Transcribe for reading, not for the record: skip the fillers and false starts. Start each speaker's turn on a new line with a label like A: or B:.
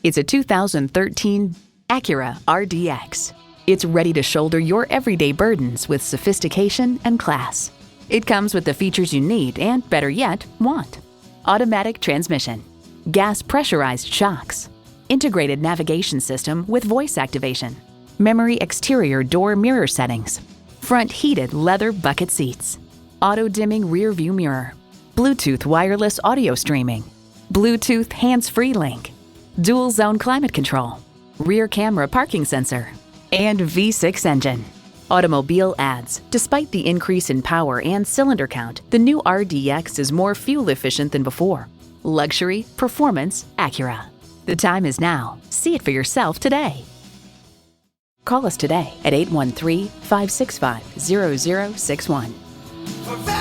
A: It's a 2013 Acura RDX. It's ready to shoulder your everyday burdens with sophistication and class. It comes with the features you need and, better yet, want. Automatic transmission, gas pressurized shocks, integrated navigation system with voice activation, memory exterior door mirror settings, front heated leather bucket seats, auto dimming rear view mirror, Bluetooth wireless audio streaming, Bluetooth hands-free link, dual zone climate control, rear camera parking sensor, and V6 engine. Automobile adds, despite the increase in power and cylinder count, the new RDX is more fuel efficient than before. Luxury, performance, Acura. The time is now. See it for yourself today. Call us today at 813-565-0061.